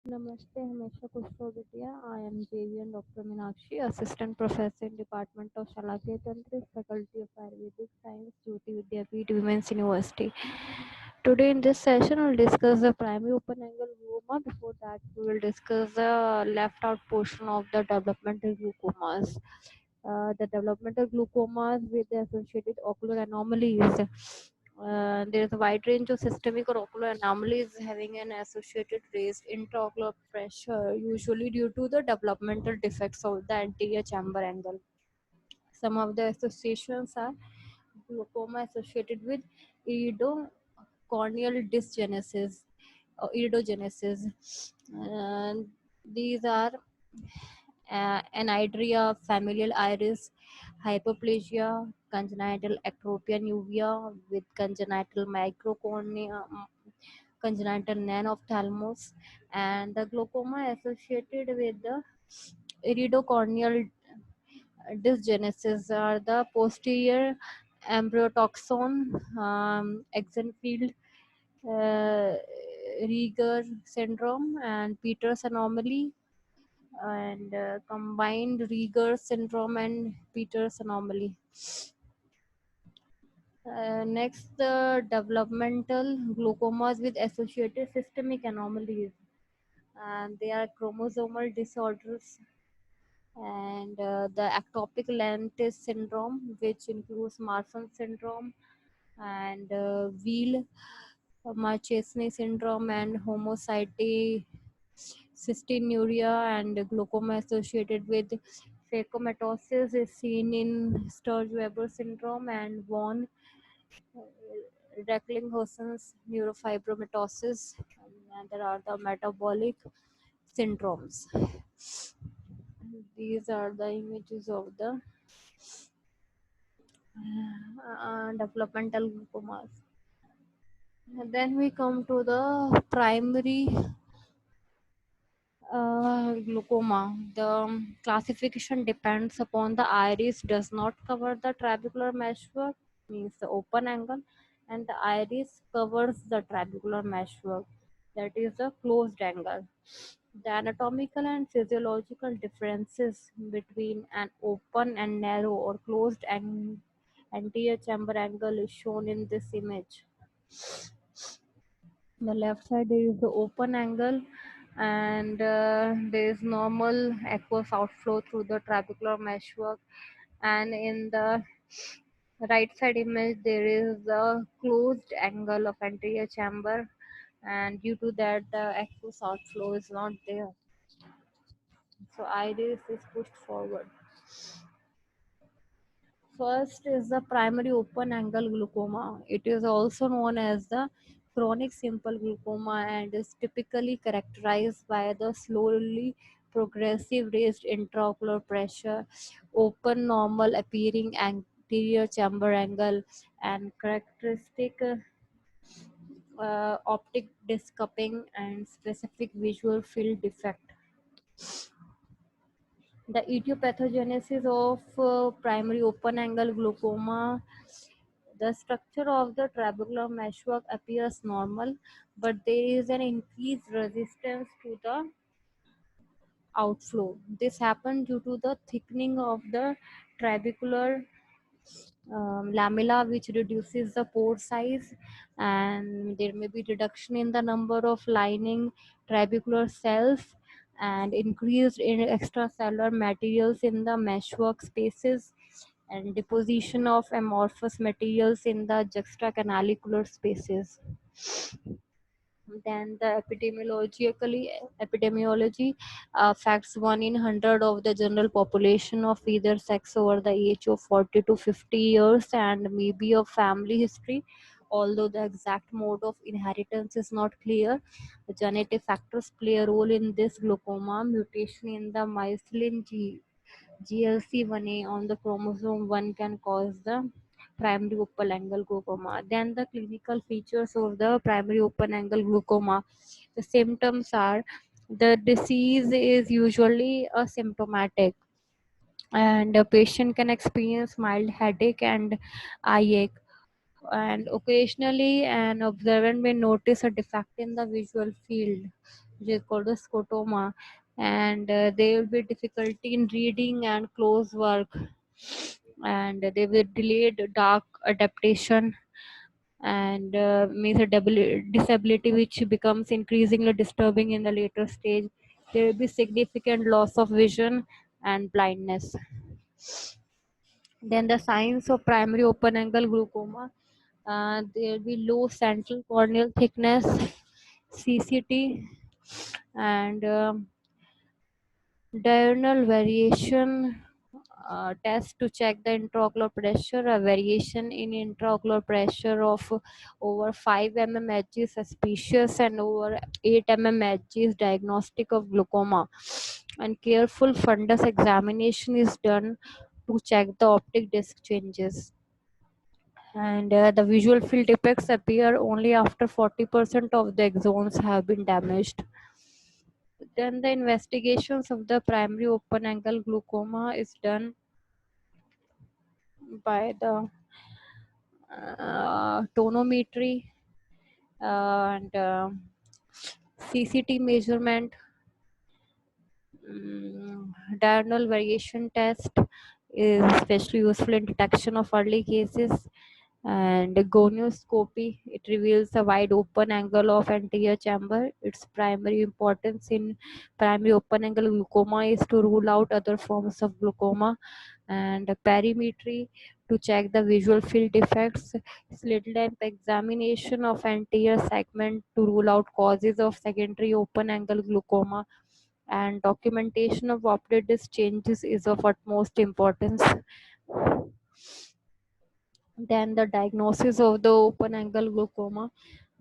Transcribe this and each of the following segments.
Namaste, Hamesha Kushwagetia. I am JVN Dr. Meenakshi, Assistant Professor in Department of Shalakya Tantra, Faculty of Ayurvedic Science, Jyoti Vidyapeeth Women's University. Today in this session, we'll discuss the primary open angle glaucoma. Before that, we will discuss the left out portion of the developmental glaucomas. The developmental glaucomas with the associated ocular anomalies. There is a wide range of systemic or ocular anomalies having an associated raised intraocular pressure, usually due to the developmental defects of the anterior chamber angle. Some of the associations are glaucoma associated with iridocorneal dysgenesis or iridogenesis. And these are anhydria, familial iris, hyperplasia, congenital ectropia uvea with congenital microcornea, congenital nanophthalmos, and the glaucoma associated with the iridocorneal dysgenesis are the posterior embryotoxon, Axenfeld Rieger syndrome, and Peters anomaly, and combined Rieger syndrome and Peters anomaly. Next, the developmental glaucomas with associated systemic anomalies, and they are chromosomal disorders, and the ectopic lentis syndrome, which includes Marfan syndrome and Wheel Marchesani syndrome and homocysteine cystinuria, and glaucoma associated with phakomatosis is seen in Sturge-Weber syndrome and von Recklinghausen's neurofibromatosis, and there are the metabolic syndromes. These are the images of the developmental glaucomas. And then we come to the primary glaucoma. The classification depends upon the iris does not cover the trabecular meshwork, means the open angle, and the iris covers the trabecular meshwork, that is the closed angle. The anatomical and physiological differences between an open and narrow or closed anterior chamber angle is shown in this image. The left side there is the open angle, and there is normal aqueous outflow through the trabecular meshwork, and in the right side image there is the closed angle of anterior chamber, and due to that the aqueous outflow is not there, so iris is pushed forward. First is the primary open angle glaucoma. It is also known as the chronic simple glaucoma and is typically characterized by the slowly progressive raised intraocular pressure, open normal appearing anterior chamber angle, and characteristic optic disc cupping and specific visual field defect. The etiopathogenesis of primary open angle glaucoma. The structure of the trabecular meshwork appears normal, but there is an increased resistance to the outflow. This happens due to the thickening of the trabecular lamella, which reduces the pore size, and there may be reduction in the number of lining trabecular cells and increased in extracellular materials in the meshwork spaces and deposition of amorphous materials in the juxtacanalicular spaces. Then the epidemiology affects 1 in 100 of the general population of either sex over the age of 40 to 50 years and may be of family history. Although the exact mode of inheritance is not clear, the genetic factors play a role in this glaucoma. Mutation in the myelin GLC1A on the chromosome 1 can cause the primary open angle glaucoma. Then the clinical features of the primary open angle glaucoma. The symptoms are the disease is usually asymptomatic, and a patient can experience mild headache and eye ache, and occasionally an observant may notice a defect in the visual field. which is called the scotoma, and there will be difficulty in reading and close work, and they will delayed dark adaptation, and means a disability which becomes increasingly disturbing in the later stage. There will be significant loss of vision and blindness. Then the signs of primary open angle glaucoma, there will be low central corneal thickness, CCT, and diurnal variation test to check the intraocular pressure. A variation in intraocular pressure of over 5 mmHg is suspicious, and over 8 mmHg is diagnostic of glaucoma. And careful fundus examination is done to check the optic disc changes. And the visual field defects appear only after 40% of the axons have been damaged. Then the investigations of the primary open angle glaucoma is done by the tonometry and CCT measurement, diurnal variation test is especially useful in detection of early cases, and gonioscopy, it reveals a wide open angle of anterior chamber. Its primary importance in primary open angle glaucoma is to rule out other forms of glaucoma, and perimetry to check the visual field defects, slit lamp examination of anterior segment to rule out causes of secondary open angle glaucoma, and documentation of optic disc changes is of utmost importance. Then the diagnosis of the open angle glaucoma.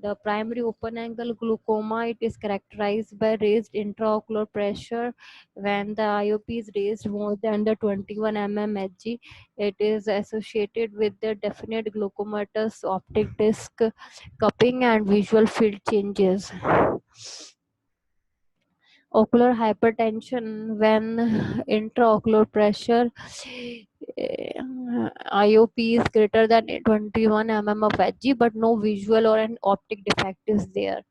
The primary open angle glaucoma, it is characterized by raised intraocular pressure. When the IOP is raised more than the 21 mmHg, it is associated with the definite glaucomatous optic disc cupping and visual field changes. Ocular hypertension, when intraocular pressure IOP is greater than 21 mm of Hg, but no visual or an optic defect is there.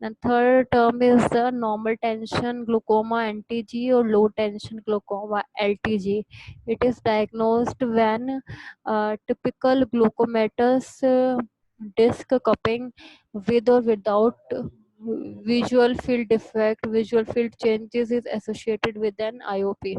And third term is the normal tension glaucoma NTG or low tension glaucoma LTG. It is diagnosed when typical glaucomatous disc cupping with or without visual field defect, visual field changes is associated with an IOP.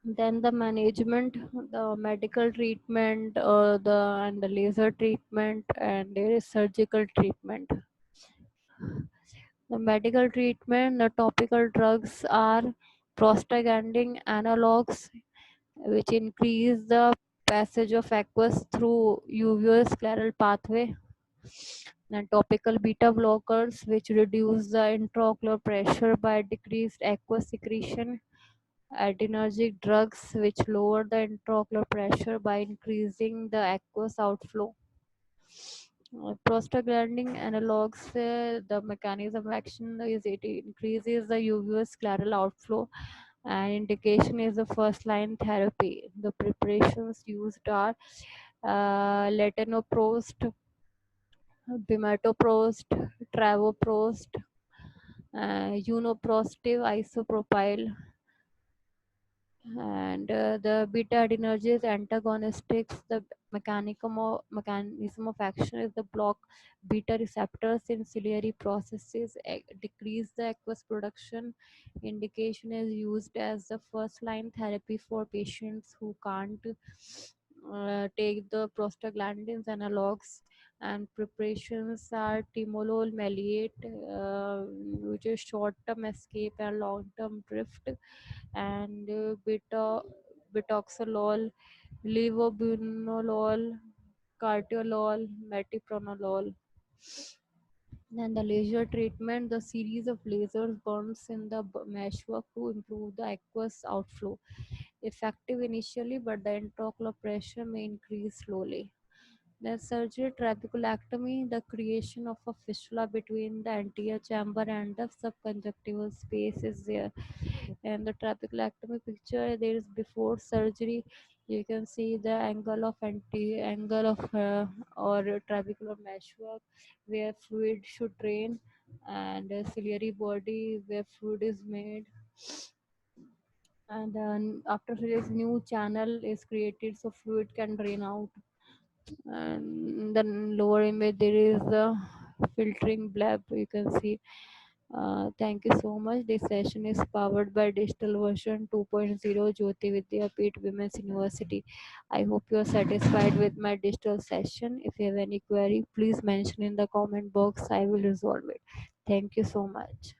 Then the management, the medical treatment, the laser treatment, and there is surgical treatment. The medical treatment, the topical drugs are prostaglandin analogs, which increase the passage of aqueous through uveoscleral pathway. And topical beta blockers, which reduce the intraocular pressure by decreased aqueous secretion. Adrenergic drugs, which lower the intraocular pressure by increasing the aqueous outflow. Prostaglandin analogs, the mechanism of action is it increases the uveoscleral outflow, and indication is the first line therapy. The preparations used are latanoprost, bimatoprost, travoprost, uniprostive isopropyl, and the beta adrenergic antagonistics, the mechanism of action is the block beta receptors in ciliary processes, decrease the aqueous production. Indication is used as the first line therapy for patients who can't take the prostaglandins analogs, and preparations are timolol maleate, which is short term escape and long term drift, and bitoxolol, levobunolol, cartiolol, metoprolol. Then the laser treatment, the series of lasers burns in the meshwork to improve the aqueous outflow. Effective initially, but the intraocular pressure may increase slowly. The surgery trabeculectomy, the creation of a fistula between the anterior chamber and the subconjunctival space is there. And the trabeculectomy picture, there is before surgery, You can see the angle of angle of or trabecular meshwork where fluid should drain, and ciliary body where fluid is made, and then after this new channel is created so fluid can drain out. And then lower image there is the filtering blab, you can see. Thank you so much. This session is powered by digital version 2.0 Jyoti Vidya Peeth Women's University. I hope you are satisfied with my digital session. If you have any query, please mention in the comment box. I will resolve it. Thank you so much.